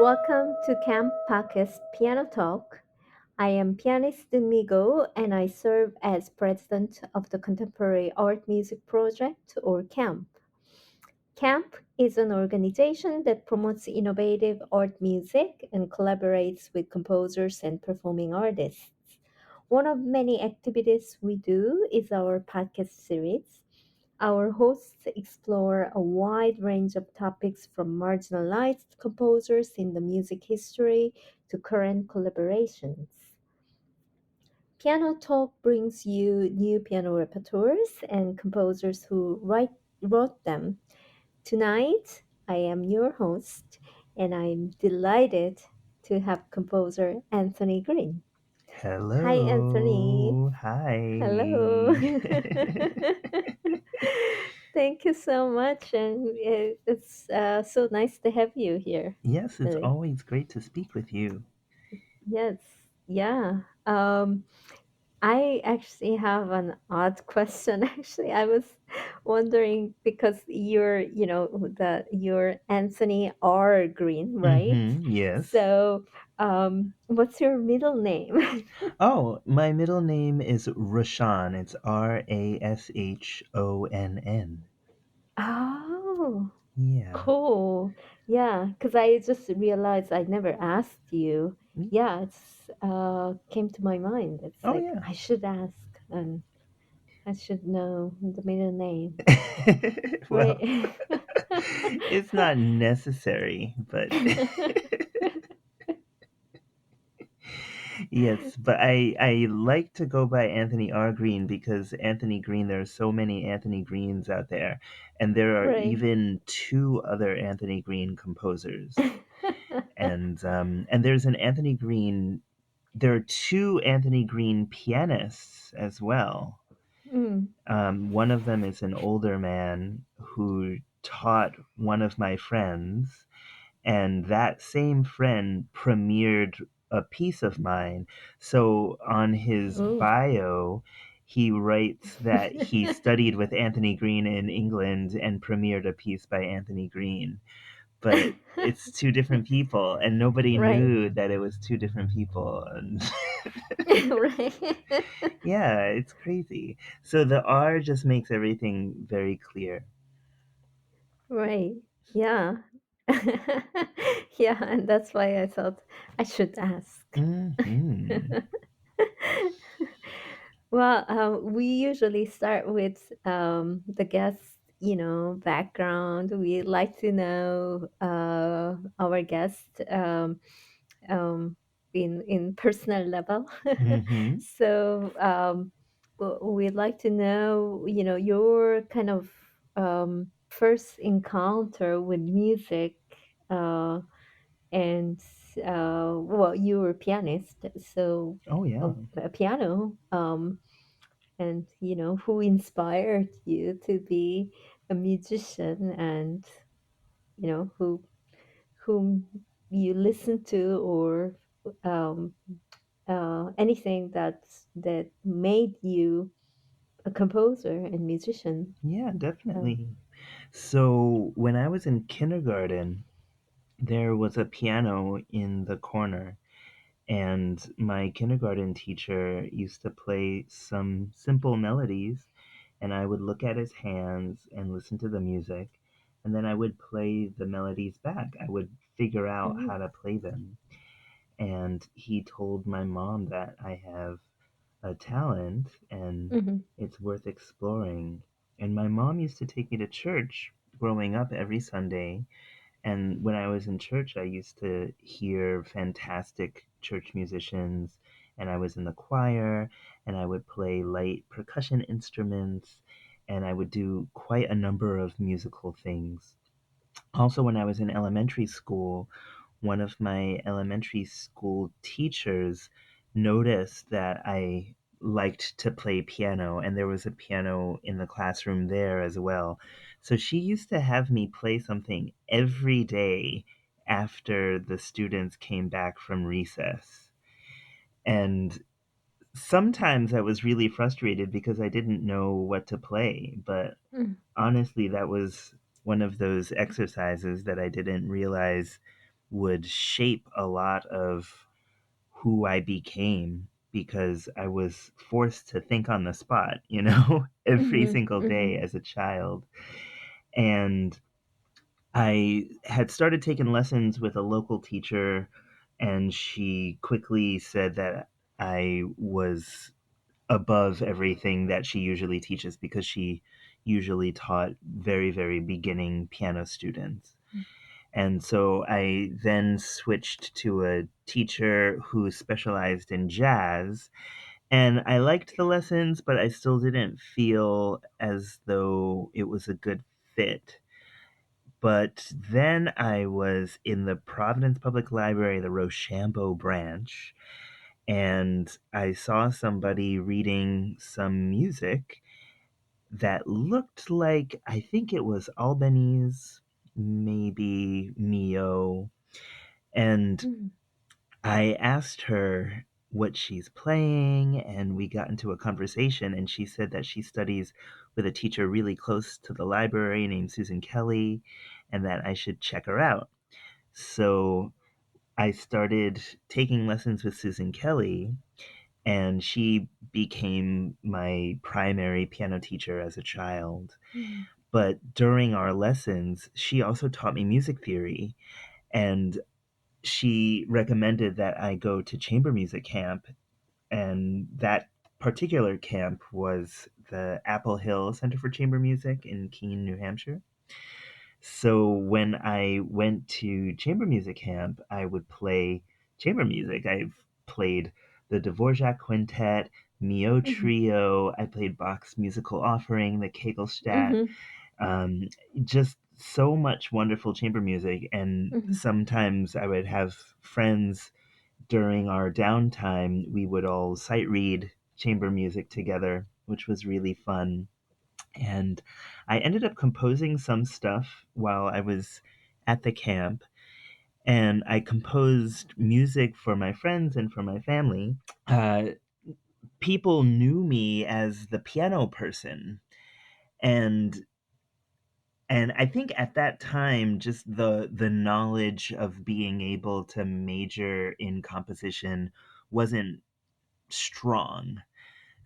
Welcome to Camp Podcast Piano Talk. I am pianist Eunmi Ko and I serve as president of the Contemporary Art Music Project or CAMP. CAMP is an organization that promotes innovative art music and collaborates with composers and performing artists. One of many activities we do is our podcast series. Our hosts explore a wide range of topics from marginalized composers in the music history to current collaborations. Piano Talk brings you new piano repertoires and composers who wrote them. Tonight, I am your host, and I'm delighted to have composer Anthony Green. Hi, Anthony. Hello. Hello. Hi. Thank you so much, and it's so nice to have you here. Yes, it's Really. always great to speak with you. Yes. Yeah. I actually have an odd question. Actually, I was wondering because you're Anthony R. Green, right? Yes. So, what's your middle name? Oh, my middle name is Rashawn. It's Rashonn. Oh, Yeah. cool. Yeah, because I just realized I never asked you. Yeah, it's came to my mind. It's Oh, like yeah. I should ask and I should know the middle name. Well, Right. it's not necessary, but yes, but I like to go by Anthony R. Green because Anthony Green, there are so many Anthony Greens out there, and there are Right. even two other Anthony Green composers. And there's an Anthony Green. There are two Anthony Green pianists as well. Mm. One of them is an older man who taught one of my friends, and that same friend premiered a piece of mine. So on his Ooh. bio, he writes that he studied with Anthony Green in England and premiered a piece by Anthony Green. But it's two different people, and nobody Right. knew that it was two different people. And Right. yeah, it's crazy. So the R just makes everything very clear. Right. Yeah. Yeah, and that's why I thought I should ask. Hmm. Well, we usually start with the guest, background. We like to know our guest um, in personal level. Hmm. So we'd like to know, your kind of first encounter with music, uh, and well, you were a pianist, so Oh yeah. a piano. And who inspired you to be a musician and whom you listen to or um, anything that made you a composer and musician. Yeah, um, definitely. So when I was in kindergarten, there was a piano in the corner, and my kindergarten teacher used to play some simple melodies, and I would look at his hands and listen to the music, and then I would play the melodies back. I would figure out mm, how to play them. And he told my mom that I have a talent and mhm, it's worth exploring. And my mom used to take me to church growing up every Sunday. And when I was in church, I used to hear fantastic church musicians, and I was in the choir, and I would play light percussion instruments, and I would do quite a number of musical things. Also, when I was in elementary school, one of my elementary school teachers noticed that I liked to play piano, and there was a piano in the classroom there as well. So she used to have me play something every day after the students came back from recess. And sometimes I was really frustrated because I didn't know what to play, but mm, honestly, that was one of those exercises that I didn't realize would shape a lot of who I became because I was forced to think on the spot, every Mhm. single day Mhm. as a child. And I had started taking lessons with a local teacher, and she quickly said that I was above everything that she usually teaches because she usually taught very, very beginning piano students. And so I then switched to a teacher who specialized in jazz. And I liked the lessons, but I still didn't feel as though it was a good fit. But then I was in the Providence Public Library, the Rochambeau branch, and I saw somebody reading some music that looked like, I think it was Albanese, maybe Mio. And Mhm. I asked her what she's playing, and we got into a conversation. And she said that she studies with a teacher really close to the library named Susan Kelly, and that I should check her out. So I started taking lessons with Susan Kelly, and she became my primary piano teacher as a child. Mhm. But during our lessons, she also taught me music theory, and she recommended that I go to chamber music camp, and that particular camp was the Apple Hill Center for Chamber Music in Keene, New Hampshire. So when I went to chamber music camp, I would play chamber music. I've played the Dvorak Quintet, Mio Mhm. Trio. I played Bach's Musical Offering, the Kegelstadt. Mhm. Um, just so much wonderful chamber music. And Mhm. sometimes I would have friends during our downtime. We would all sight read chamber music together, which was really fun. And I ended up composing some stuff while I was at the camp. And I composed music for my friends and for my family. Uh, People knew me as the piano person. And and I think at that time, just the knowledge of being able to major in composition wasn't strong.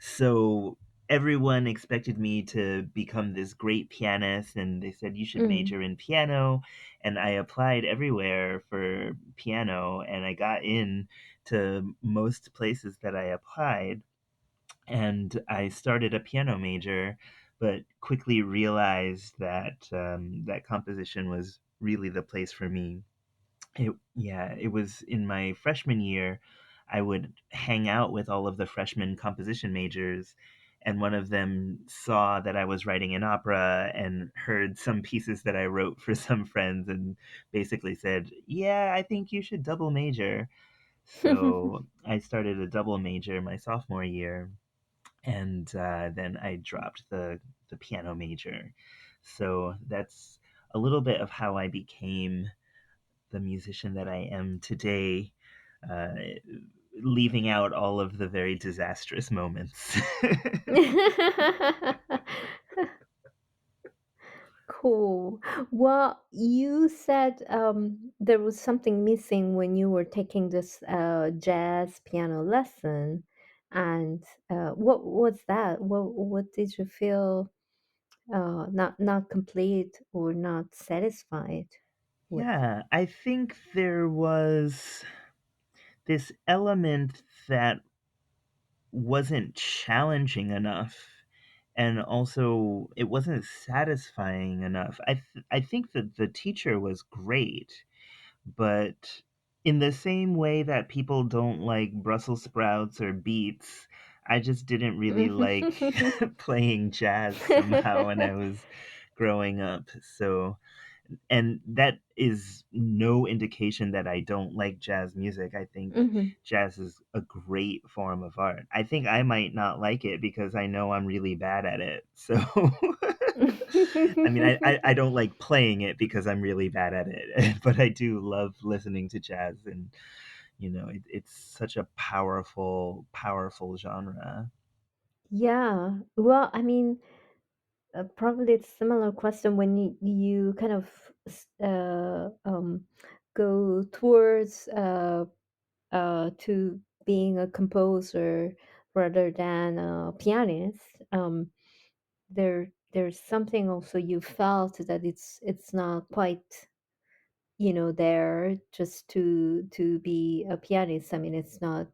So everyone expected me to become this great pianist, and they said you should Mhm. major in piano. And I applied everywhere for piano, and I got in to most places that I applied. And I started a piano major, but quickly realized that that composition was really the place for me. It was in my freshman year. I would hang out with all of the freshman composition majors, and one of them saw that I was writing an opera and heard some pieces that I wrote for some friends, and basically said, "Yeah, I think you should double major." So I started a double major my sophomore year, and then I dropped the piano major. So that's a little bit of how I became the musician that I am today, uh, leaving out all of the very disastrous moments. Cool. Well, you said there was something missing when you were taking this jazz piano lesson, and what was that? What did you feel not complete or not satisfied with? Yeah, I think there was this element that wasn't challenging enough, and also it wasn't satisfying enough. I think that the teacher was great, but in the same way that people don't like Brussels sprouts or beets, I just didn't really like playing jazz somehow when I was growing up. So, and that is no indication that I don't like jazz music. I think Mhm. jazz is a great form of art. I think I might not like it because I know I'm really bad at it. So, I mean, I don't like playing it because I'm really bad at it, but I do love listening to jazz, and it's such a powerful, powerful genre. Yeah. Well, I mean, probably it's similar question when you kind of go towards to being a composer rather than a pianist, there's something also you felt that it's not quite, there just to be a pianist. I mean, it's not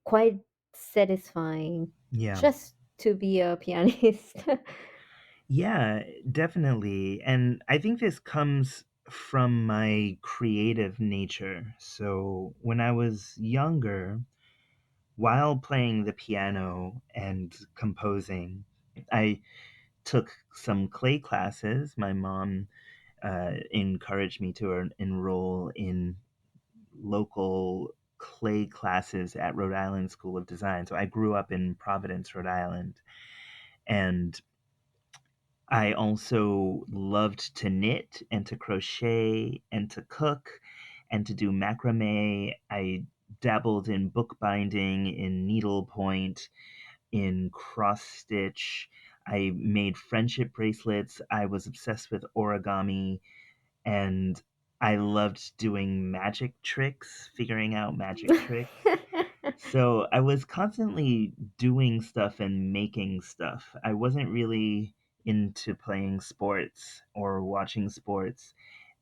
quite satisfying Yeah. just to be a pianist. Yeah, definitely. And I think this comes from my creative nature. So when I was younger, while playing the piano and composing, I took some clay classes. My mom encouraged me to enroll in local clay classes at Rhode Island School of Design. So I grew up in Providence, Rhode Island. And I also loved to knit and to crochet and to cook and to do macrame. I dabbled in bookbinding, in needlepoint, in cross stitch. I made friendship bracelets. I was obsessed with origami, and I loved doing magic tricks, figuring out magic tricks. So I was constantly doing stuff and making stuff. I wasn't really into playing sports or watching sports,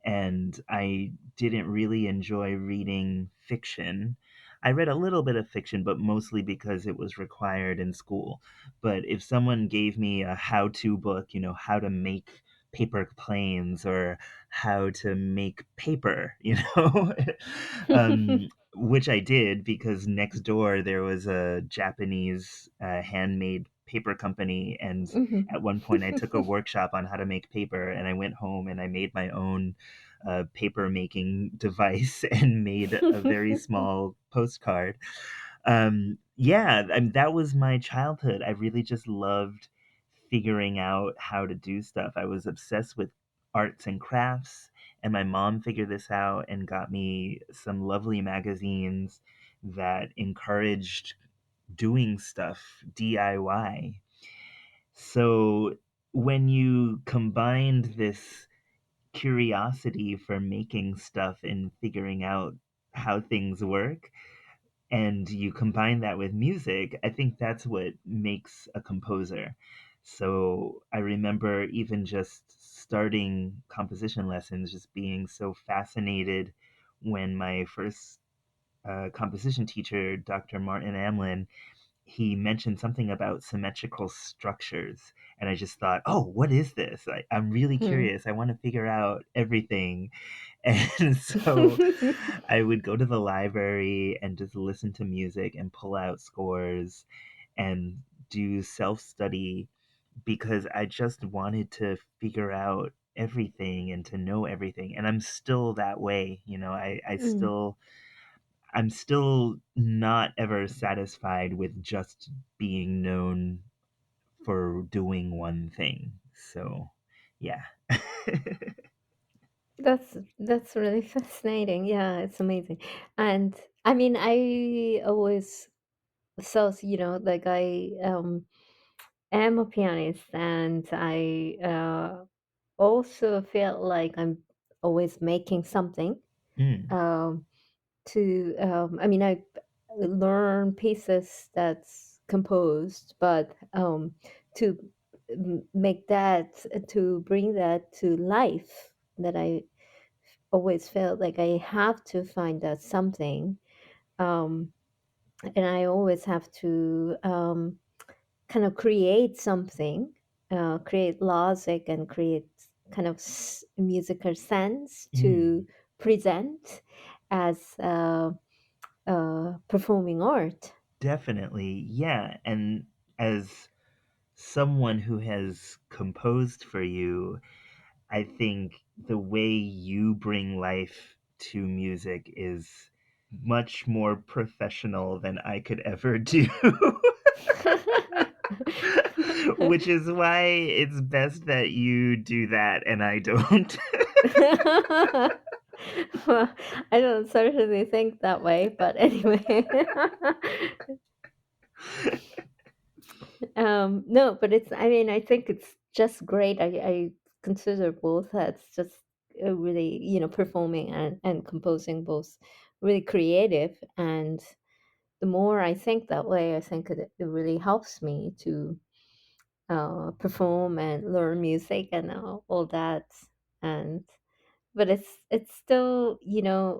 and I didn't really enjoy reading fiction. I read a little bit of fiction, but mostly because it was required in school. But if someone gave me a how to book, how to make paper planes or how to make paper, which I did because next door there was a Japanese handmade paper company. And Mhm. at one point, I took a workshop on how to make paper, and I went home and I made my own paper making device and made a very small postcard. Yeah, that was my childhood. I really just loved figuring out how to do stuff. I was obsessed with arts and crafts, and my mom figured this out and got me some lovely magazines that encouraged doing stuff DIY. So when you combined this curiosity for making stuff and figuring out how things work, and you combine that with music, I think that's what makes a composer. So I remember even just starting composition lessons, just being so fascinated when my first composition teacher, Dr. Martin Amlin, he mentioned something about symmetrical structures. And I just thought, oh, what is this? I'm really Hmm. curious. I want to figure out everything. And so I would go to the library and just listen to music and pull out scores and do self study because I just wanted to figure out everything and to know everything. And I'm still that way. Mm. I'm still not ever satisfied with just being known for doing one thing. So, yeah. That's really fascinating. Yeah, it's amazing. And I mean, I always felt, like I am a pianist, and I also feel like I'm always making something. Mm, Um, I mean, I learn pieces that's composed, but to make that, to bring that to life, that I always felt like I have to find out something, um, and I always have to kind of create something, create logic, and create kind of musical sense mm. to present as performing art. Definitely, yeah. And as someone who has composed for you, I think the way you bring life to music is much more professional than I could ever do. Which is why it's best that you do that and I don't. Well, I don't certainly think that way, but anyway. No, but I mean, I think it's just great. I consider both as just really, performing and composing, both really creative. And the more I think that way, I think it really helps me to perform and learn music and all that. And but it's still,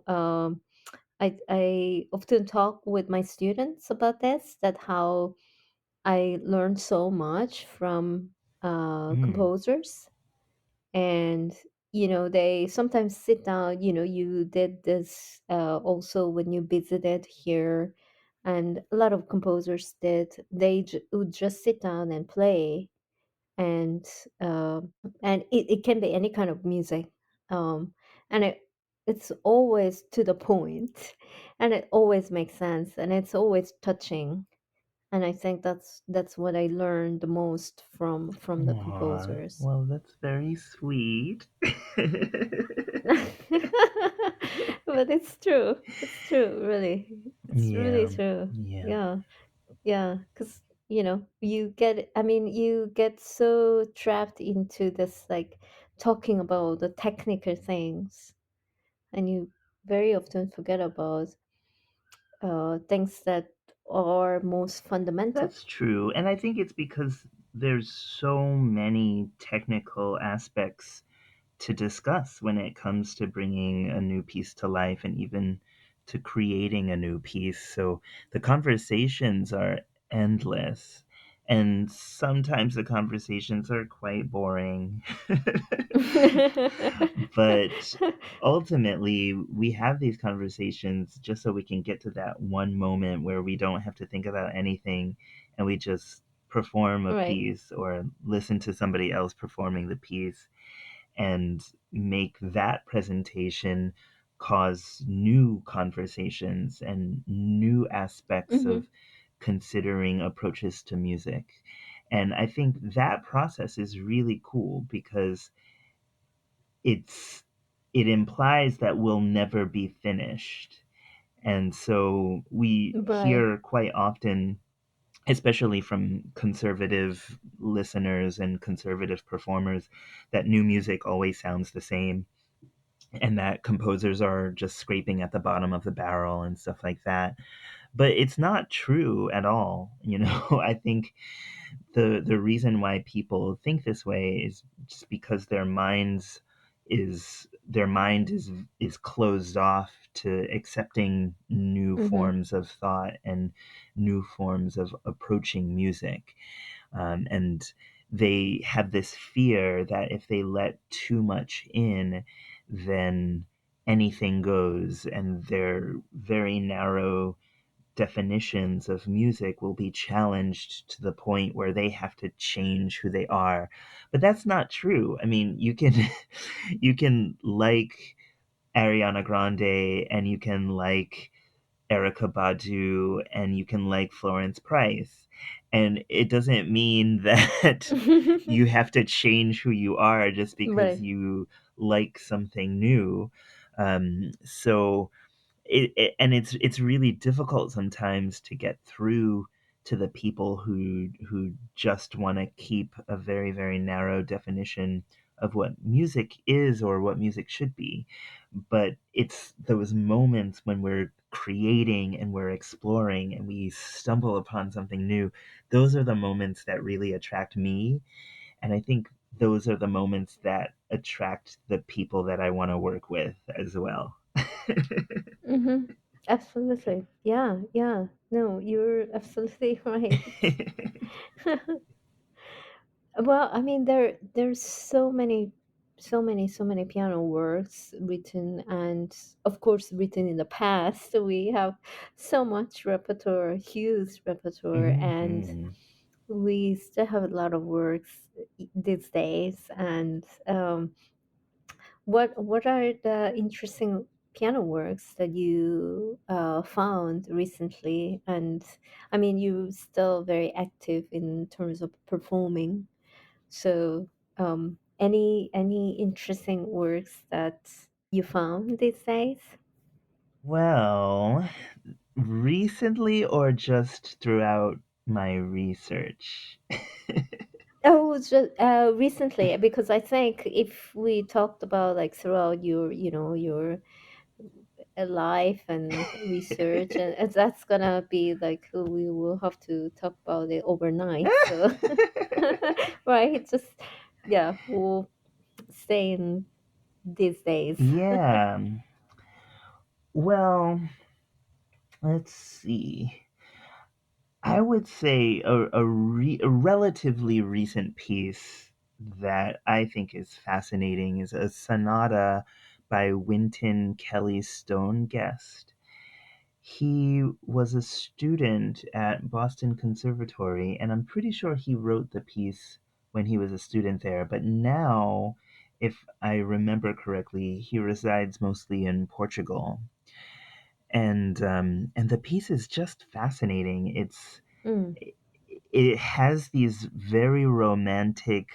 I often talk with my students about this, that how I learned so much from Mm. composers. And they sometimes sit down. You did this also when you visited here, and a lot of composers did. Would just sit down and play. And it can be any kind of music. And it's always to the point, and it always makes sense, and it's always touching. And I think that's what I learned the most from the Aw, composers. well, that's very sweet. But it's true. It's true, really. It's really Yeah, true. yeah. Yeah. Yeah, because you get so trapped into this, like, talking about the technical things, and you very often forget about things that are most fundamental. That's true. And I think it's because there's so many technical aspects to discuss when it comes to bringing a new piece to life and even to creating a new piece. So the conversations are endless. And sometimes the conversations are quite boring. But ultimately, we have these conversations just so we can get to that one moment where we don't have to think about anything and we just perform a Right. piece or listen to somebody else performing the piece and make that presentation cause new conversations and new aspects Mm-hmm. of considering approaches to music. And I think that process is really cool because it's it implies that we'll never be finished. And so we Right. hear quite often, especially from conservative listeners and conservative performers, that new music always sounds the same and that composers are just scraping at the bottom of the barrel and stuff like that. But it's not true at all. I think the reason why people think this way is just because their mind is closed off to accepting new Mm-hmm. forms of thought and new forms of approaching music. And they have this fear that if they let too much in, then anything goes, and their very narrow definitions of music will be challenged to the point where they have to change who they are. But that's not true. I mean, you can you can like Ariana Grande and you can like Erica Badu and you can like Florence Price. And it doesn't mean that you have to change who you are just because Right. you like something new. So and it's really difficult sometimes to get through to the people who just want to keep a very very narrow definition of what music is or what music should be. But it's those moments when we're creating and we're exploring and we stumble upon something new, those are the moments that really attract me. And I think those are the moments that attract the people that I want to work with as well. Mm-hmm. Absolutely. Yeah, yeah. No, you're absolutely right. Well, I mean, there's so many piano works written, and of course written in the past. We have so much repertoire, huge repertoire, and Mhm. we still have a lot of works these days. And what are the interesting piano works that you found recently? And I mean, you're still very active in terms of performing. So, any interesting works that you found these days? Well, recently or just throughout my research? Oh, just recently, because I think if we talked about like throughout your, your life and research, and that's gonna be like we will have to talk about it overnight. So, right, just yeah, we'll stay in these days. Yeah. Well, let's see. I would say a relatively recent piece that I think is fascinating is a sonata by Wynton Kelly Stone Guest. He was a student at Boston Conservatory, and I'm pretty sure he wrote the piece when he was a student there. But now, if I remember correctly, he resides mostly in Portugal, and the piece is just fascinating. Mm, It has these very romantic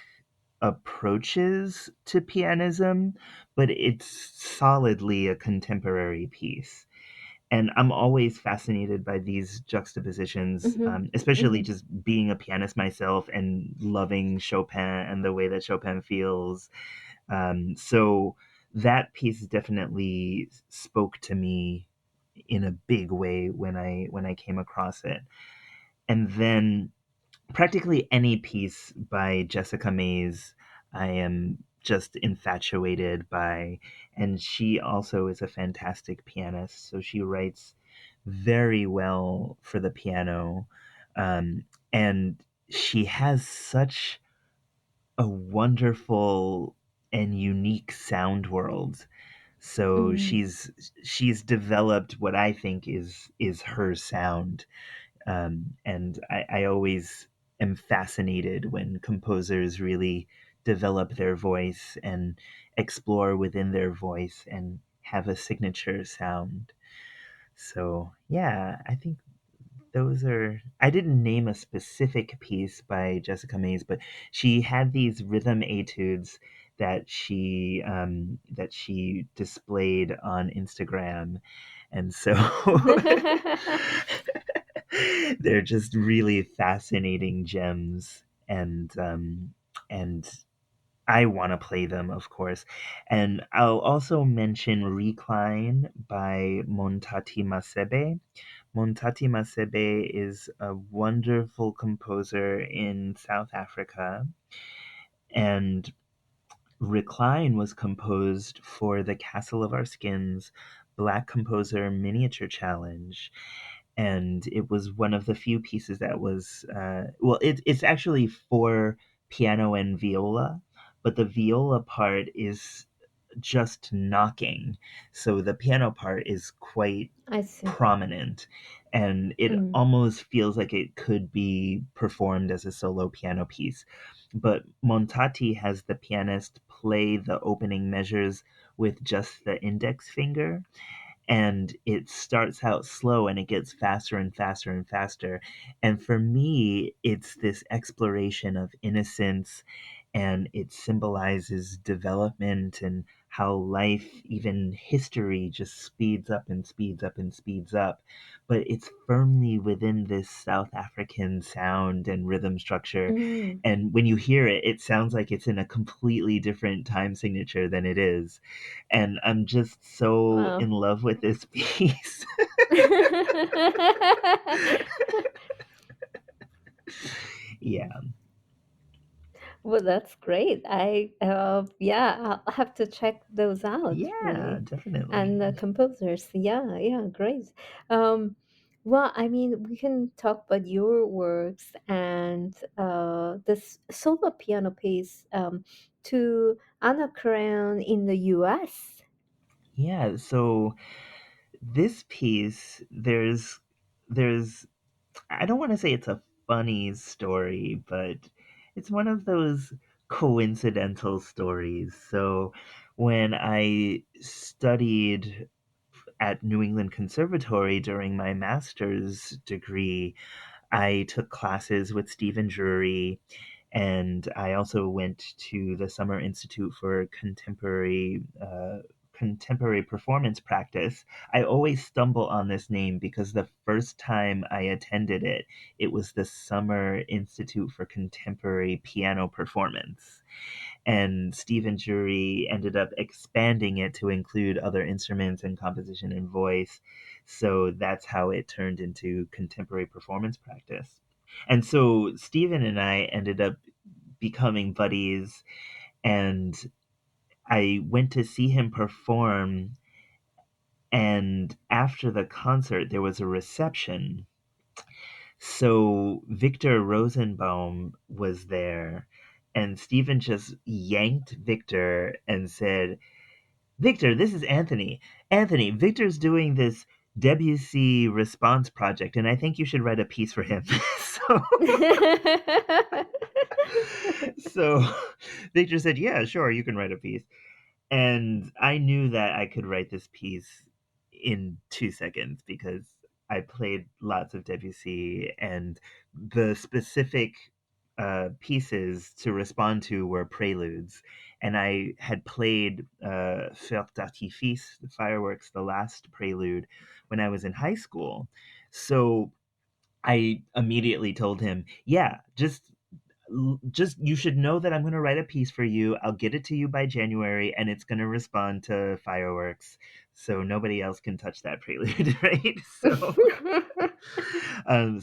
approaches to pianism, but it's solidly a contemporary piece. And I'm always fascinated by these juxtapositions, mm-hmm, especially mm-hmm, just being a pianist myself and loving Chopin and the way that Chopin feels. So that piece definitely spoke to me in a big way when I came across it. And then practically any piece by Jessica Mays, I am just infatuated by. And she also is a fantastic pianist. So she writes very well for the piano. Um, and she has such a wonderful and unique sound world. So mm, she's developed what I think is her sound, and I always am fascinated when composers really develop their voice and explore within their voice and have a signature sound. So, yeah, I think those are. I didn't name a specific piece by Jessica Mays, but she had these rhythm etudes that she displayed on Instagram, and so they're just really fascinating gems, and I want to play them, of course. And I'll also mention Recline by Montati Masebe. Montati Masebe is a wonderful composer in South Africa, and Recline was composed for the Castle of Our Skins Black Composer Miniature Challenge, and it was one of the few pieces that was it's actually for piano and viola, but the viola part is just knocking, so the piano part is quite I see. prominent, and it Mm, almost feels like it could be performed as a solo piano piece. But Montati has the pianist play the opening measures with just the index finger, and it starts out slow and it gets faster and faster and faster. And for me, it's this exploration of innocence, and it symbolizes development and how life, even history, just speeds up and speeds up and speeds up. But it's firmly within this South African sound and rhythm structure. mm. And when you hear it, it sounds like it's in a completely different time signature than it is, and I'm just so Wow. in love with this piece. Yeah, Well, that's great. Yeah, I'll have to check those out, yeah, really. And the definitely. composers, yeah, yeah, great. Um, well, I mean, we can talk about your works and this solo piano piece to Anna Karan in the US. Yeah, so this piece, there's I don't want to say it's a funny story, but it's one of those coincidental stories. So when I studied at New England Conservatory during my master's degree, I took classes with Stephen Drury, and I also went to the Summer Institute for Contemporary Contemporary Performance Practice. I always stumble on this name because the first time I attended it, it was the Summer Institute for Contemporary Piano Performance. And Stephen Jury ended up expanding it to include other instruments and composition and voice. So that's how it turned into Contemporary Performance Practice. And so Stephen and I ended up becoming buddies, and I went to see him perform. And after the concert, there was a reception. So Victor Rosenbaum was there, and Stephen just yanked Victor and said, Victor, this is Anthony. Anthony, Victor's doing this Debussy response project, and I think you should write a piece for him. so, so Victor said, yeah, sure, you can write a piece. And I knew that I could write this piece in 2 seconds because I played lots of Debussy, and the specific pieces to respond to were preludes. And I had played Feu d'Artifice, the fireworks, the last prelude, when I was in high school. So I immediately told him, yeah, just you should know that I'm going to write a piece for you. I'll get it to you by January, and it's going to respond to fireworks, so nobody else can touch that prelude, right?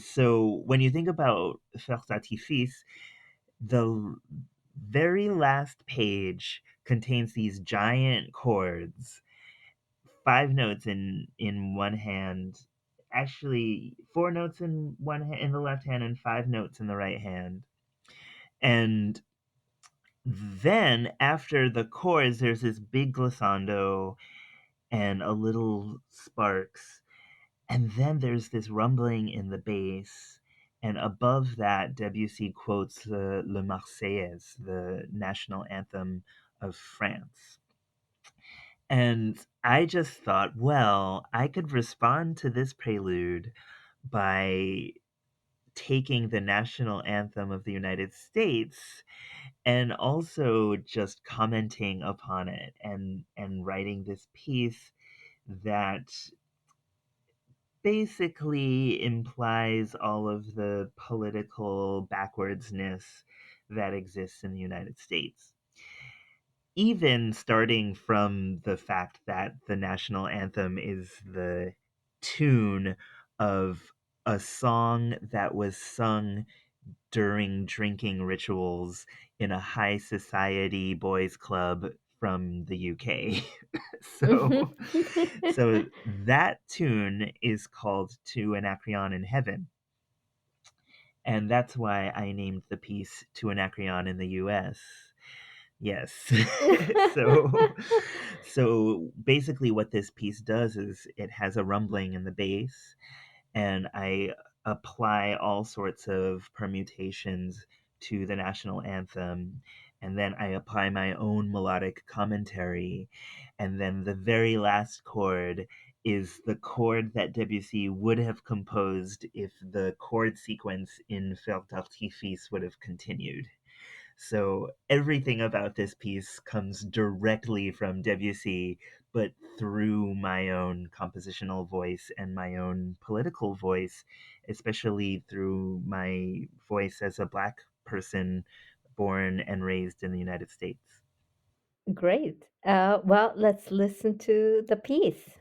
So when you think about Feu d'Artifice, the very last page contains these giant chords, 5 notes in one hand, actually 4 notes in one hand, in the left hand, and 5 notes in the right hand. And then after the chorus, there's this big glissando and a little sparks. And then there's this rumbling in the bass. And above that, Debussy quotes Le Marseillaise, the national anthem of France. And I just thought, well, I could respond to this prelude by taking the national anthem of the United States and also just commenting upon it and writing this piece that basically implies all of the political backwardsness that exists in the United States. Even starting from the fact that the national anthem is the tune of a song that was sung during drinking rituals in a high society boys club from the UK. so so that tune is called To Anacreon in Heaven. And that's why I named the piece To Anacreon in the US. Yes. so so basically what this piece does is it has a rumbling in the bass, and I apply all sorts of permutations to the national anthem, and then I apply my own melodic commentary, and then the very last chord is the chord that Debussy would have composed if the chord sequence in Feu d'Artifice would have continued. So everything about this piece comes directly from Debussy, but through my own compositional voice and my own political voice, especially through my voice as a Black person born and raised in the United States. Great. Well, let's listen to the piece.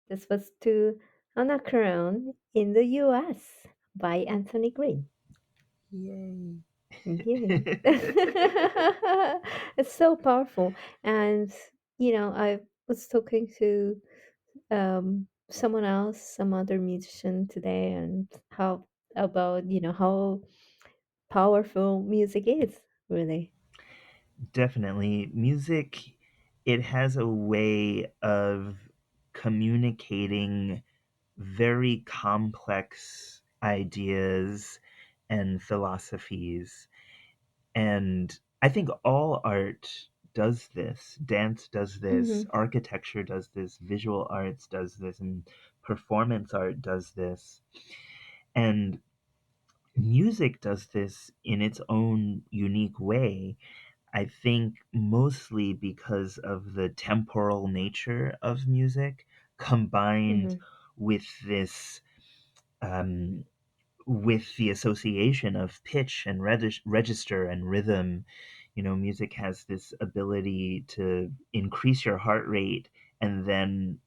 This was to Anachron in the US by Anthony Green. Yay. Yay. It's so powerful. And, I was talking to someone else, some other musician today, and how about, how powerful music is, really. Definitely. Music, it has a way of communicating very complex ideas and philosophies. And I think all art does this. Dance does this, Hmm. architecture does this, visual arts does this, and performance art does this. And music does this in its own unique way. I think mostly because of the temporal nature of music combined Hmm. with this um, with the association of pitch and register and rhythm. Music has this ability to increase your heart rate and then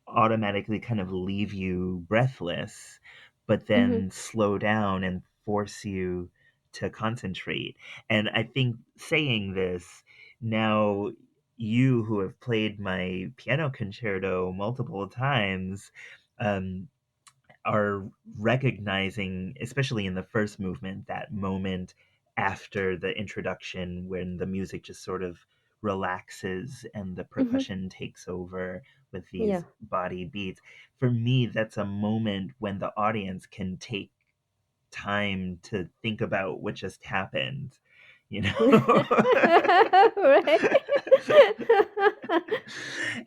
automatically kind of leave you breathless, but Hmm. then slow down and force you to concentrate. And I think saying this now, you who have played my piano concerto multiple times, um, are recognizing, especially in the first movement, that moment after the introduction when the music just sort of relaxes and the Hmm. percussion takes over with Yeah. these body beats. For me, that's a moment when the audience can take time to think about what just happened, you know? Right.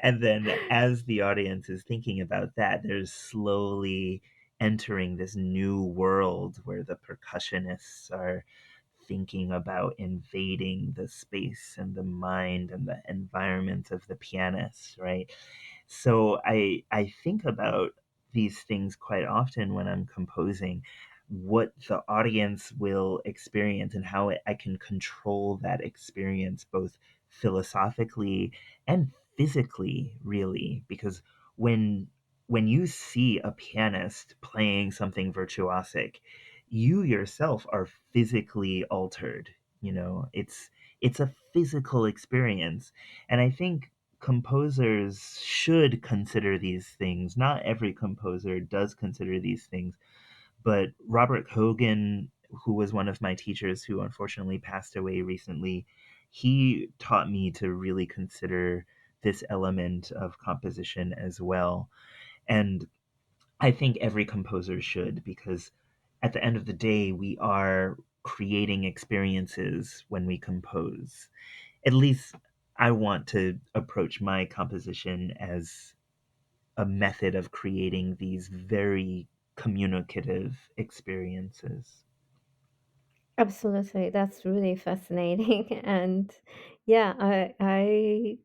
And then as the audience is thinking about that, they're slowly entering this new world where the percussionists are thinking about invading the space and the mind and the environment of the pianist, right? So I think about these things quite often when I'm composing, what the audience will experience and how I can control that experience both philosophically and physically, really. Because when when you see a pianist playing something virtuosic, you yourself are physically altered. It's a physical experience. And I think composers should consider these things. Not every composer does consider these things, but Robert Hogan, who was one of my teachers who unfortunately passed away recently, he taught me to really consider this element of composition as well. And I think every composer should, because at the end of the day, we are creating experiences when we compose. At least I want to approach my composition as a method of creating these very communicative experiences. Absolutely. That's really fascinating. And yeah, I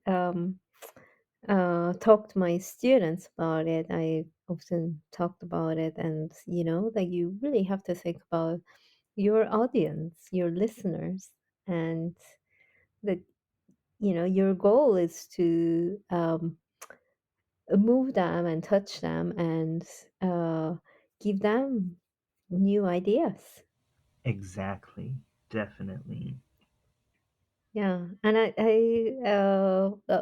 talked to my students about it. I often talked about it, and that you really have to think about your audience, your listeners, and that your goal is to move them and touch them and give them new ideas. Exactly. Definitely. Yeah, and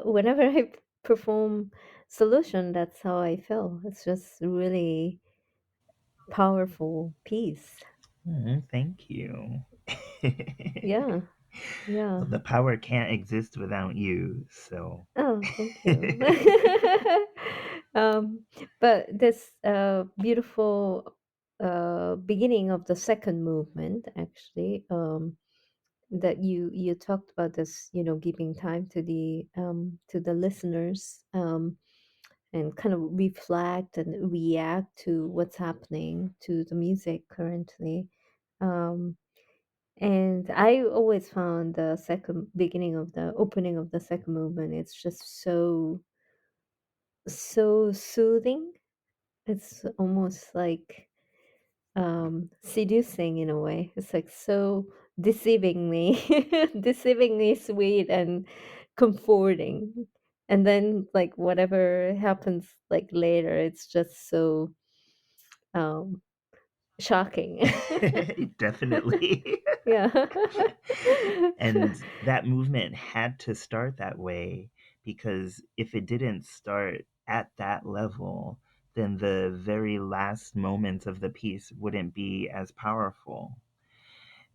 whenever I perform solution, that's how I feel. It's just really powerful piece. Thank you. Yeah, yeah. The power can't exist without you, so. Oh, thank you. um, but this beautiful beginning of the second movement, actually, that you talked about this, giving time to the listeners, and kind of reflect and react to what's happening to the music currently. Um, and I always found the second beginning of the opening of the second movement, it's just so soothing. It's almost like seducing in a way. It's like so deceivingly deceivingly sweet and comforting. And then like whatever happens like later, it's just so um shocking. Definitely. Yeah. And that movement had to start that way because if it didn't start at that level, then the very last moments of the piece wouldn't be as powerful.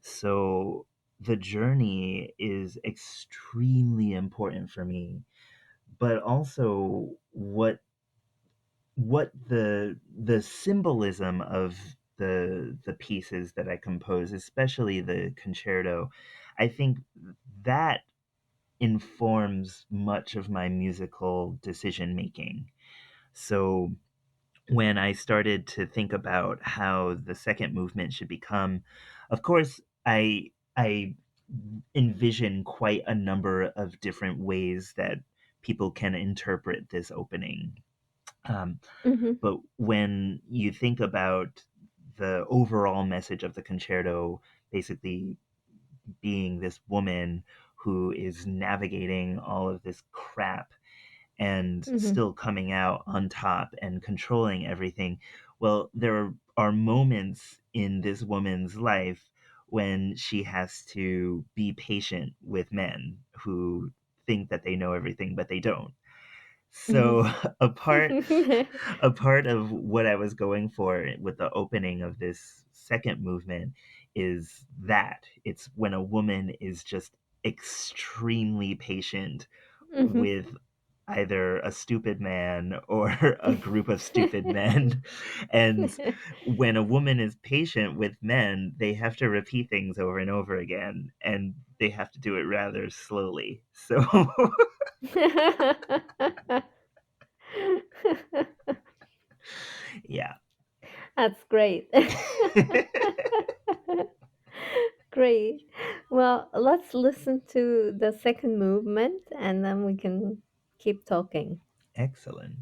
So the journey is extremely important for me, but also what the symbolism of the pieces that I compose, especially the concerto, I think that informs much of my musical decision making. So when I started to think about how the second movement should become, of course, I envision quite a number of different ways that people can interpret this opening. Um, Mhm. but when you think about the overall message of the concerto, basically being this woman who is navigating all of this crap and Mhm. still coming out on top and controlling everything. Well, there are moments in this woman's life when she has to be patient with men who think that they know everything, but they don't. Mhm. So a part of what I was going for with the opening of this second movement is that it's when a woman is just extremely patient Mhm. with either a stupid man or a group of stupid men. And when a woman is patient with men, they have to repeat things over and over again, and they have to do it rather slowly. So, yeah. That's great. Great. Well, let's listen to the second movement and then we can keep talking. Excellent.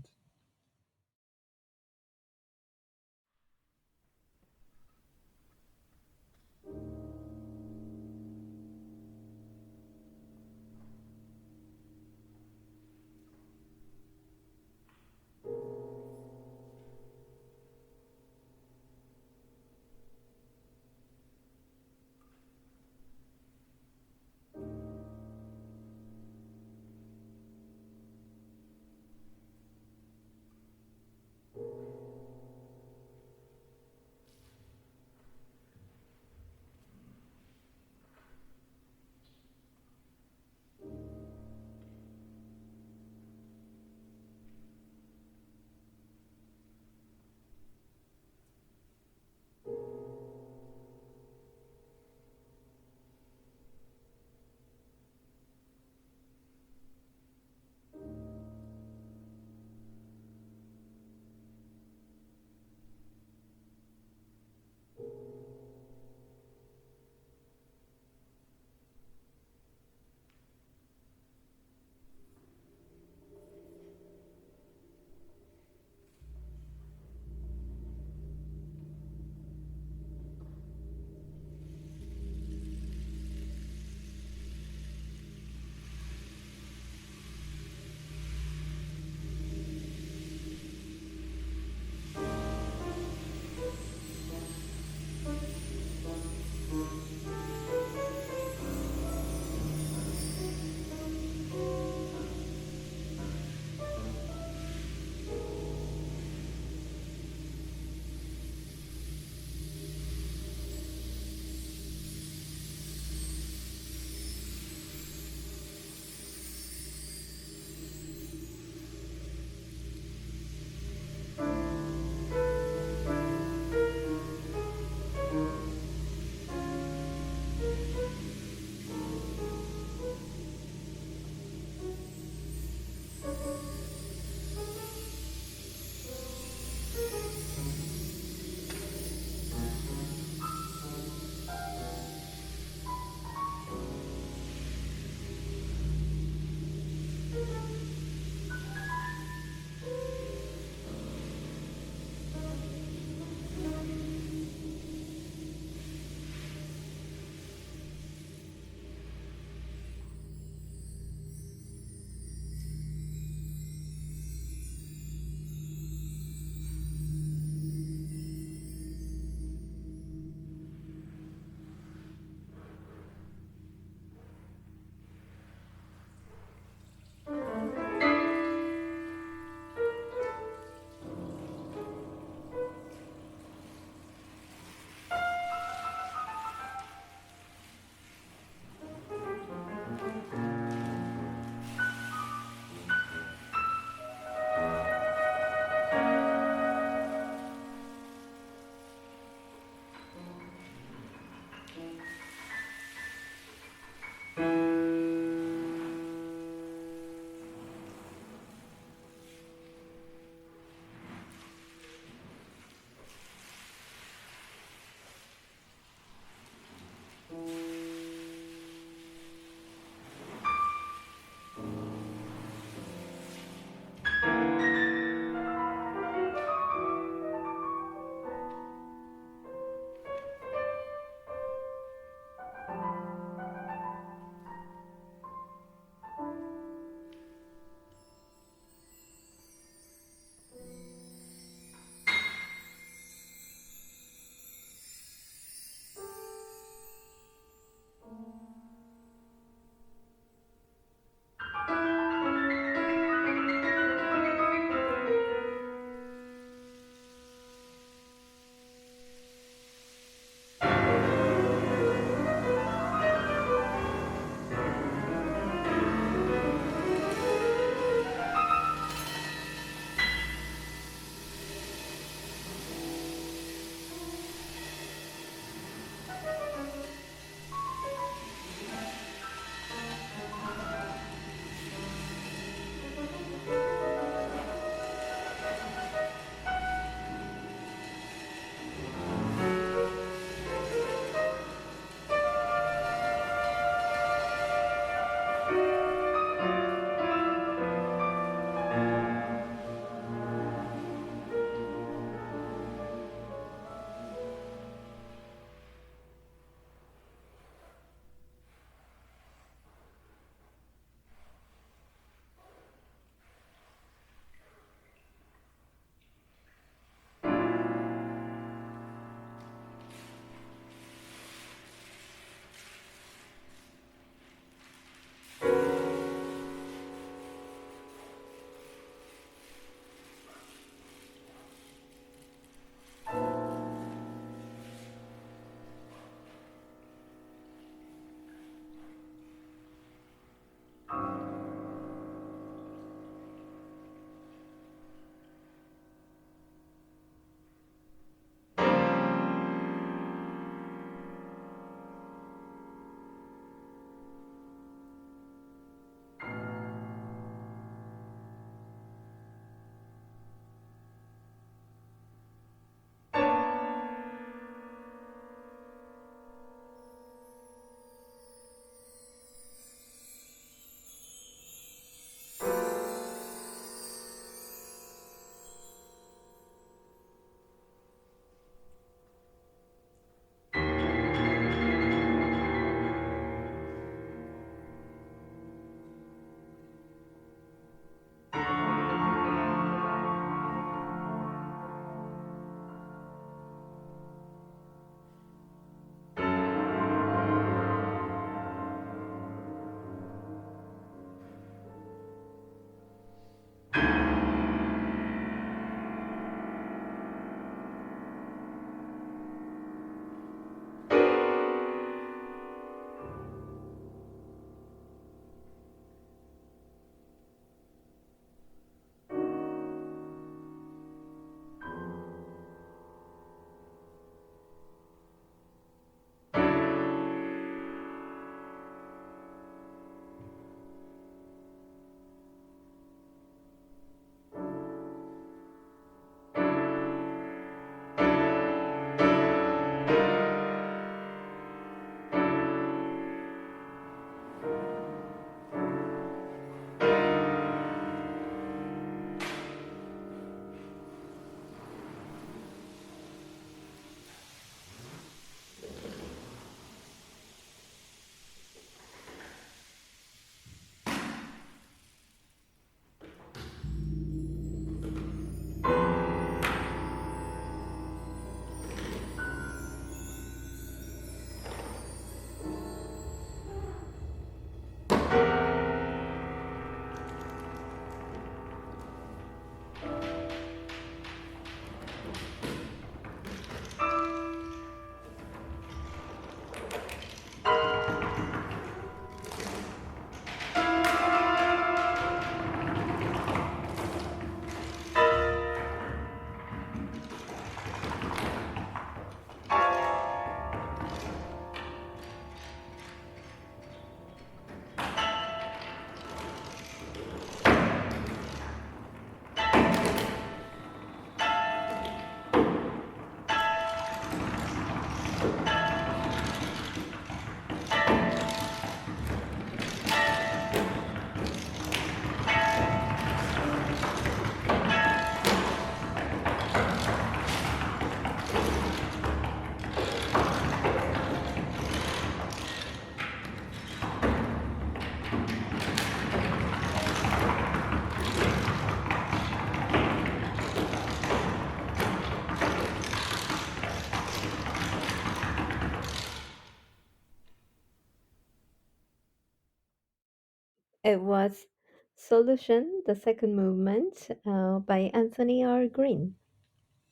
It was Solution, the second movement, by Anthony R. Green.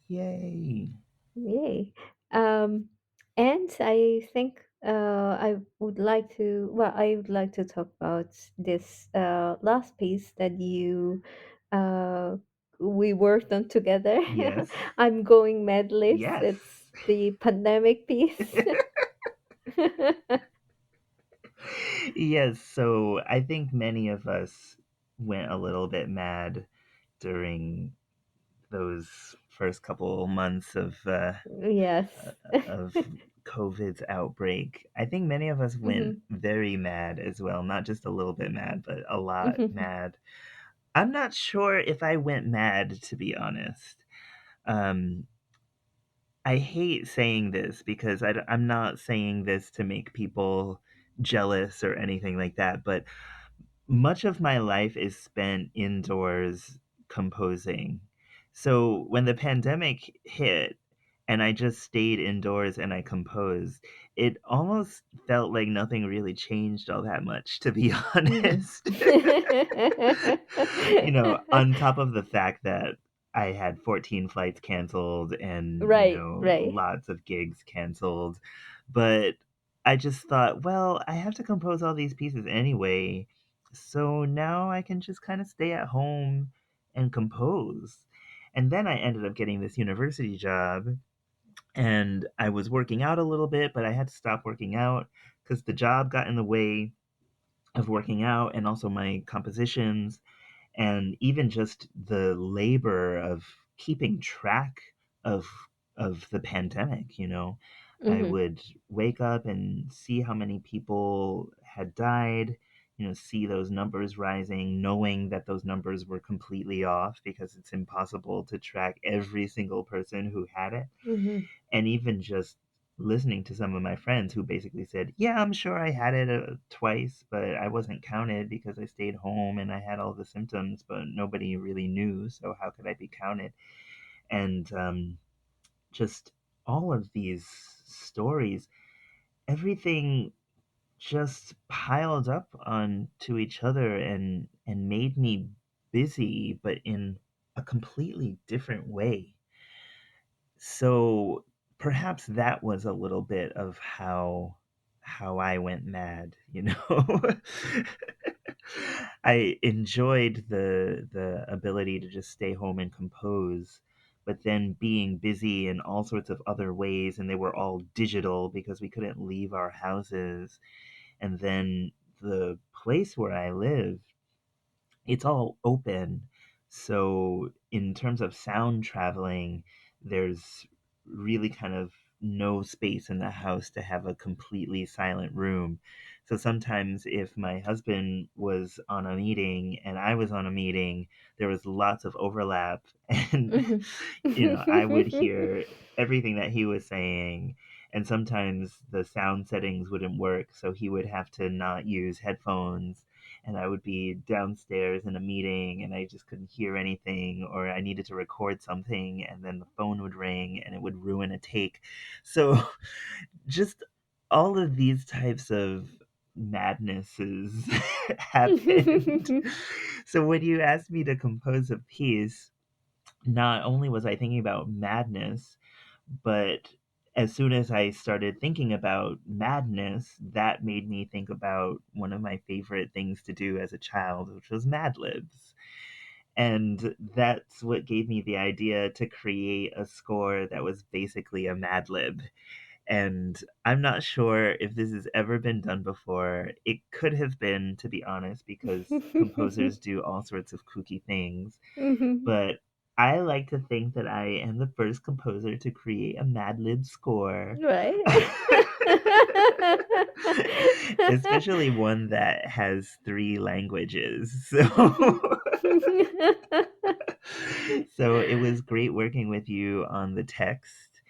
Yay. Yay. Um, and I think I would like to talk about this last piece that uh, we worked on together. Yes. I'm going Mad Libs. Yes. It's the pandemic piece. Yes, so I think many of us went a little bit mad during those first couple months Yes. of COVID's outbreak. I think many of us went Mhm. very mad as well, not just a little bit mad, but a lot Mhm. mad. I'm not sure if I went mad, to be honest. Um, I hate saying this because I'm not saying this to make people jealous or anything like that, but much of my life is spent indoors composing. So when the pandemic hit and I just stayed indoors and I composed, it almost felt like nothing really changed all that much, to be Mhm. honest. On top of the fact that I had 14 flights canceled and, Right, right. lots of gigs canceled. But I just thought, well, I have to compose all these pieces anyway. So now I can just kind of stay at home and compose. And then I ended up getting this university job and I was working out a little bit, but I had to stop working out because the job got in the way of working out and also my compositions and even just the labor of keeping track of the pandemic. I Mhm. would wake up and see how many people had died, see those numbers rising, knowing that those numbers were completely off because it's impossible to track every single person who had it. Mhm. And even just listening to some of my friends who basically said, "Yeah, I'm sure I had it twice, but I wasn't counted because I stayed home and I had all the symptoms, but nobody really knew, so how could I be counted?" And just all of these stories, everything just piled up on to each other and made me busy, but in a completely different way. So perhaps that was a little bit of how I went mad. I enjoyed the ability to just stay home and compose, but then being busy in all sorts of other ways, and they were all digital because we couldn't leave our houses. And then the place where I live, it's all open. So in terms of sound traveling, there's really kind of no space in the house to have a completely silent room. So sometimes if my husband was on a meeting and I was on a meeting, there was lots of overlap and Mhm. I would hear everything that he was saying, and sometimes the sound settings wouldn't work, so he would have to not use headphones, and I would be downstairs in a meeting and I just couldn't hear anything, or I needed to record something and then the phone would ring and it would ruin a take. So just all of these types of madnesses happened. So when you asked me to compose a piece, not only was I thinking about madness, but as soon as I started thinking about madness, that made me think about one of my favorite things to do as a child, which was Mad Libs. And that's what gave me the idea to create a score that was basically a Mad Lib. And I'm not sure if this has ever been done before. It could have been, to be honest, because composers do all sorts of kooky things, Mhm. but I like to think that I am the first composer to create a Mad Lib score. Right. Especially one that has three languages. So it was great working with you on the text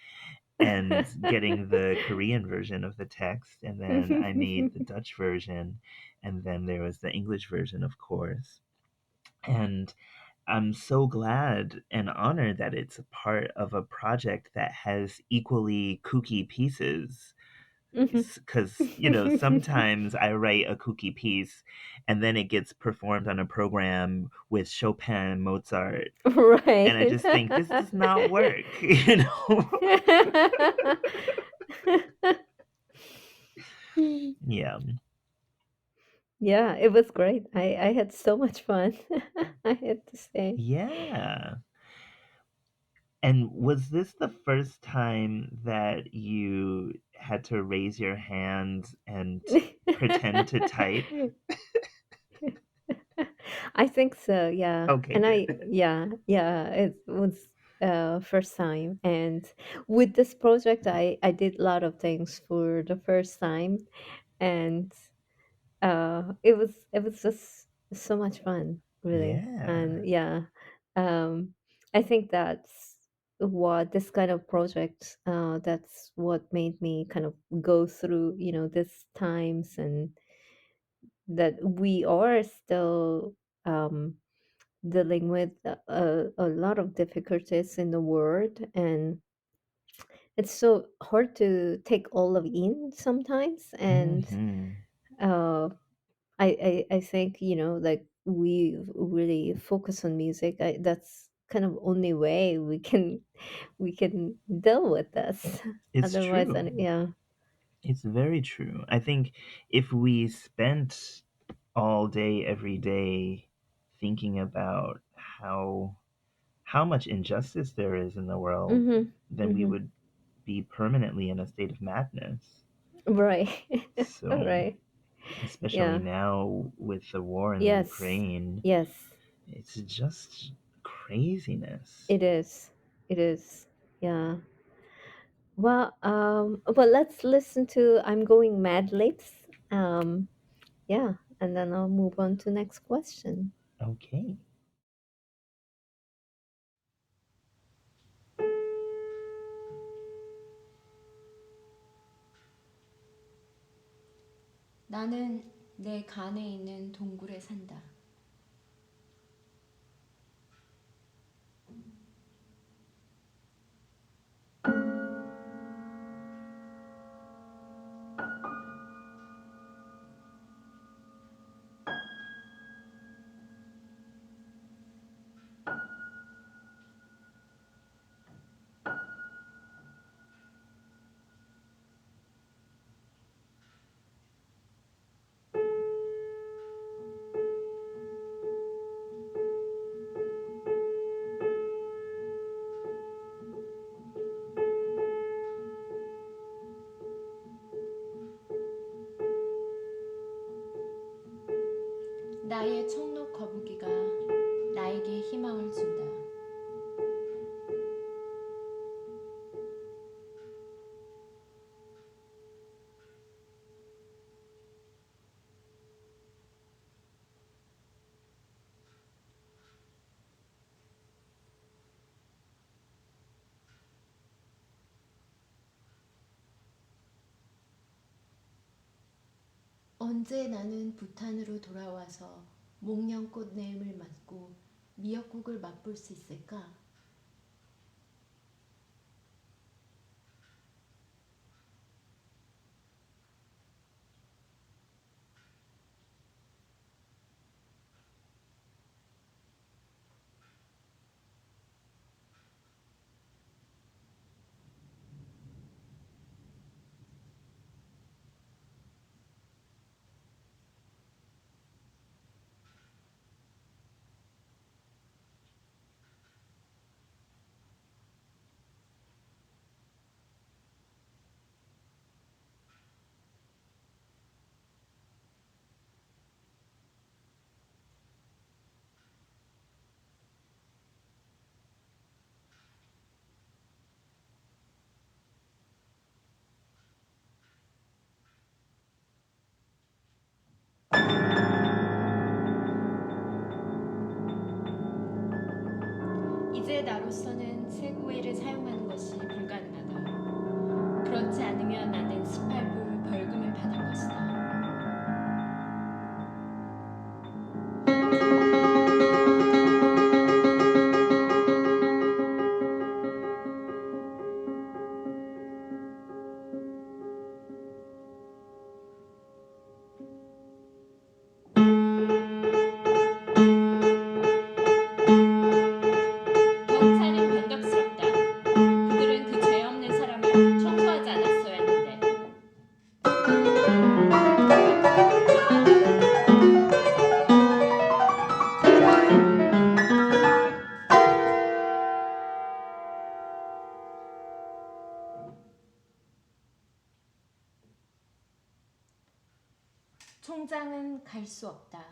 and getting the Korean version of the text, and then I made the Dutch version, and then there was the English version, of course. And I'm so glad and honored that it's a part of a project that has equally kooky pieces. Mhm. Because, sometimes I write a kooky piece and then it gets performed on a program with Chopin, Mozart, and I Right. just think this does not work. Yeah. Yeah, it was great. I had so much fun. I had to say. Yeah. And was this the first time that you had to raise your hand and pretend to type? I think so, yeah. Okay, And good. yeah, it was first time. And with this project I did a lot of things for the first time, and it was just so much fun, really. Yeah. And yeah, um I think that's what this kind of project, that's what made me kind of go through, these times, and that we are still um dealing with a lot of difficulties in the world, and it's so hard to take all of in sometimes. And Mm-hmm. uh I think, like, we really focus on music. That's kind of only way we can deal with this. It's Otherwise, true. and yeah. It's very true. I think if we spent all day, every day thinking about how much injustice there is in the world, Mhm. then we Mhm. would be permanently in a state of madness. Right. So, Right. especially Yeah. now with the war in the Yes. Ukraine, Yes. it's just craziness. It is. It is. Yeah. Well, let's listen to I'm Going Mad Lips. Yeah, and then I'll move on to next question. Okay. 나는 내 간에 있는 동굴에 산다. 나의 청록 거북이가 나에게 희망을 준다. 언제 나는 부탄으로 돌아와서 목련꽃 내음을 맡고 미역국을 맛볼 수 있을까? 나로서는 세그웨이를 사용하는 것이 불가능하다. 그렇지 않으면 나는 18불 벌금을 받을 것이다. 경찰은 변덕스럽다. 그들은 그 죄 없는 사람을 청소하지 않았어야 했는데. 총장은 갈 수 없다.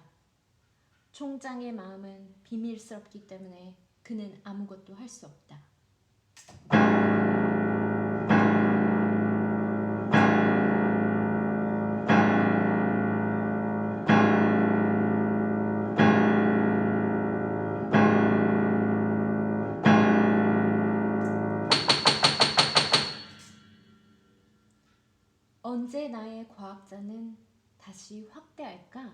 총장의 마음은 비밀스럽기 때문에 그는 아무것도 할 수 없다. 언제 나의 과학자는 다시 확대할까?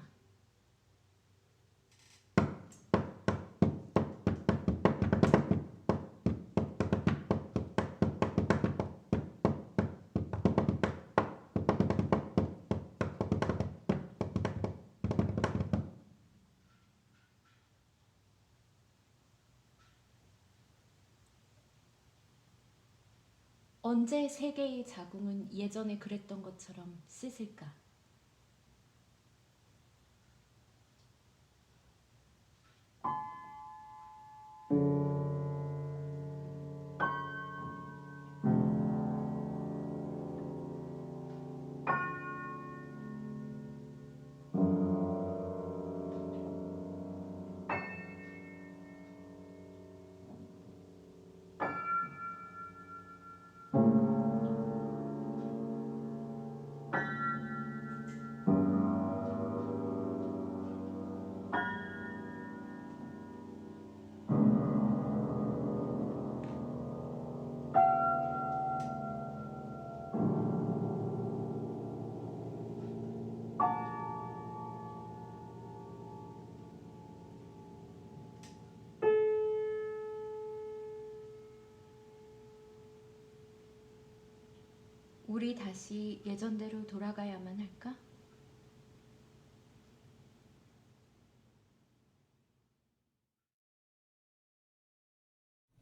언제 세계의 자궁은 예전에 그랬던 것처럼 씻을까? 우리 다시 예전대로 돌아가야만 할까?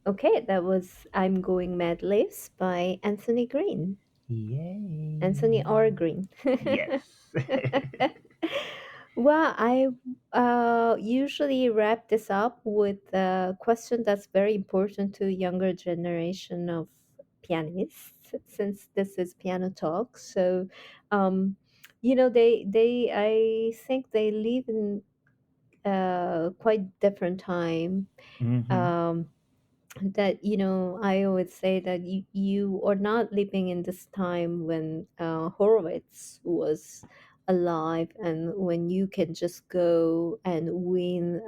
Okay, that was I'm Going Mad Lives by Anthony Green. Yay. Anthony R. Green. Yes. Well, I usually wrap this up with a question that's very important to younger generation of pianists, since this is piano talk. So, I think they live in quite different time. Hmm. Um, that I always say that you are not living in this time when Horowitz was alive and when you can just go and win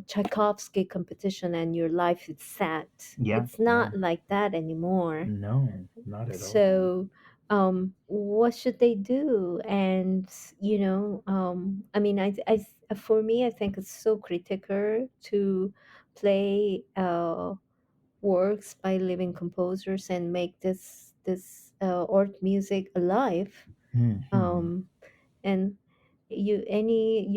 Tchaikovsky competition and your life is set. Yeah, It's yeah. not like that anymore. No, not at all. So what should they do? And I mean, for me, I think it's so critical to play works by living composers and make this art music alive. Hmm. And any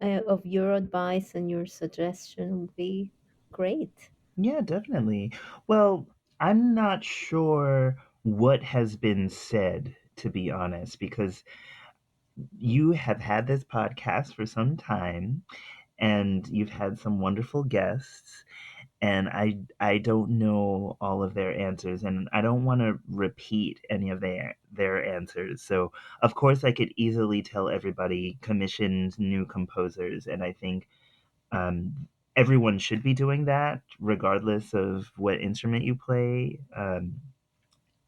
of your advice and your suggestion would be great. Yeah, definitely. Well, I'm not sure what has been said, to be honest, because you have had this podcast for some time and you've had some wonderful guests, and I don't know all of their answers, and I don't want to repeat any of their answers. So, of course, I could easily tell everybody commissioned new composers, and I think everyone should be doing that, regardless of what instrument you play.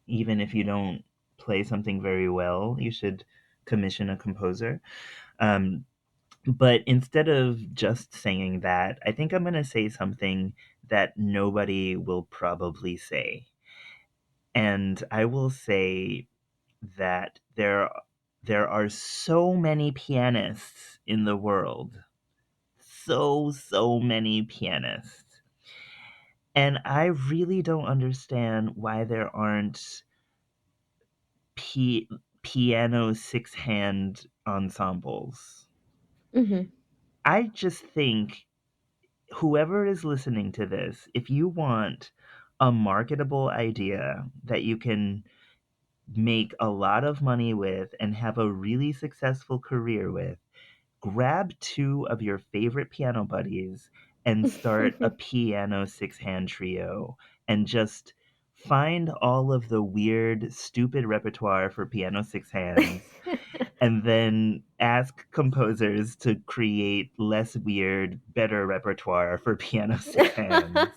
Even if you don't play something very well, you should commission a composer. Um, But instead of just saying that, I think I'm going to say something that nobody will probably say. And I will say that there are so many pianists in the world. So many pianists. And I really don't understand why there aren't p- piano six-hand ensembles. Hmm. I just think whoever is listening to this, if you want a marketable idea that you can make a lot of money with and have a really successful career with, grab two of your favorite piano buddies and start a piano six-hand trio and just find all of the weird, stupid repertoire for piano six hands and then ask composers to create less weird, better repertoire for piano six hands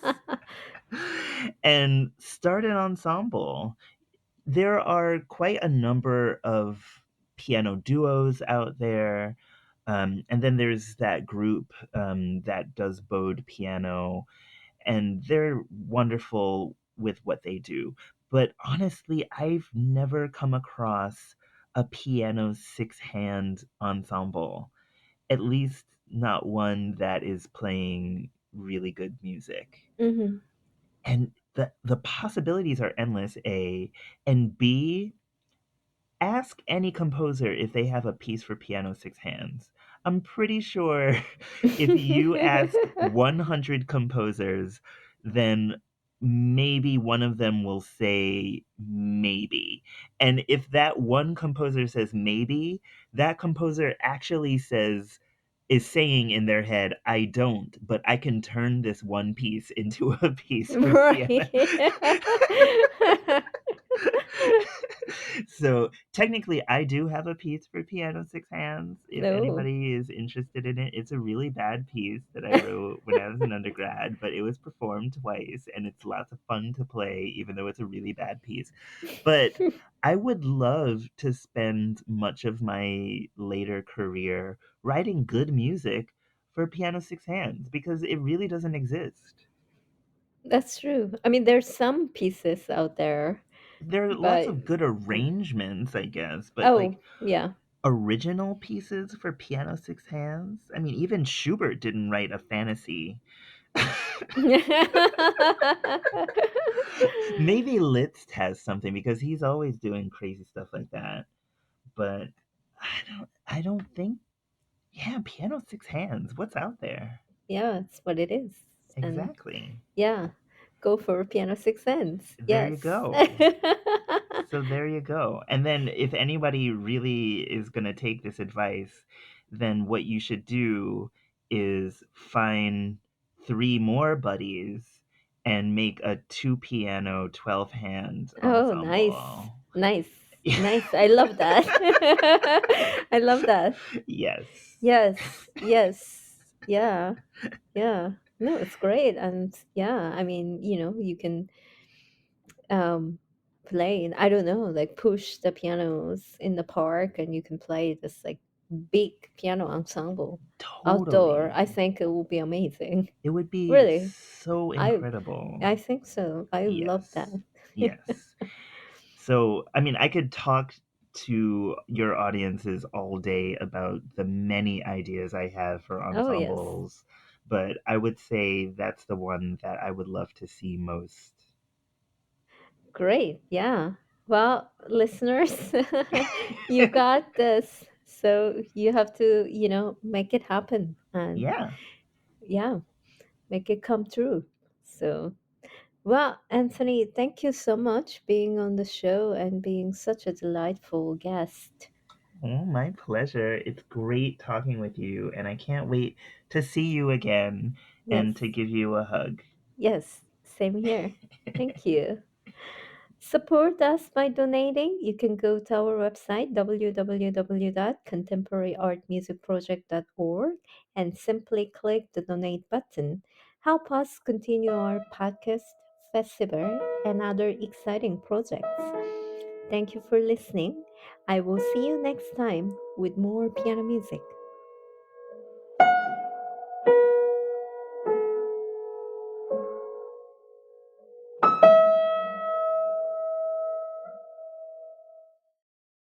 and start an ensemble. There are quite a number of piano duos out there. And then there's that group that does bowed piano, and they're wonderful with what they do. But honestly, I've never come across a piano six hand ensemble, at least not one that is playing really good music. Hmm. And the possibilities are endless, A, and B, ask any composer if they have a piece for piano six hands. I'm pretty sure if you ask 100 composers, then maybe one of them will say maybe. And if that one composer says maybe, that composer actually is saying in their head, I don't, but I can turn this one piece into a piece for piano. Right. So technically, I do have a piece for piano six hands. If No. anybody is interested in it, it's a really bad piece that I wrote when I was an undergrad, but it was performed twice, and it's lots of fun to play, even though it's a really bad piece. But I would love to spend much of my later career writing good music for piano six hands because it really doesn't exist. That's true. I mean, there's some pieces out there, There are lots but of good arrangements, I guess, but oh, like yeah. original pieces for piano six hands. I mean, even Schubert didn't write a fantasy. Maybe Liszt has something because he's always doing crazy stuff like that. But I don't think yeah, piano six hands. What's out there? Yeah, it's what it is. And Exactly. yeah, go for piano six ends. There you Yes. go. So there you go. And then if anybody really is going to take this advice, then what you should do is find three more buddies and make a two piano 12 hand Oh, nice. ensemble. Nice. Nice. I love that. I love that. Yes. Yes. Yes. Yeah. Yeah. No, it's great. And yeah, I mean, you can um play and I don't know, like push the pianos in the park and you can play this like big piano ensemble outdoor. I Totally. think it will be amazing. It would be Really. so I incredible. I think so. I love that. Yes. Yes. So, I mean, I could talk to your audiences all day about the many ideas I have for Oh, yes. ensembles, but I would say that's the one that I would love to see most. Great. Yeah. Well, listeners, you got this. So you have to, make it happen and Yeah. yeah, make it come true. So, well, Anthony, thank you so much being on the show and being such a delightful guest. Oh, my pleasure. It's great talking with you, and I can't wait to see you again Yes. and to give you a hug. Yes. Same here. Thank you. Support us by donating. You can go to our website www.contemporaryartmusicproject.org and simply click the donate button. Help us continue our podcast, festival, and other exciting projects. Thank you for listening. I will see you next time with more piano music.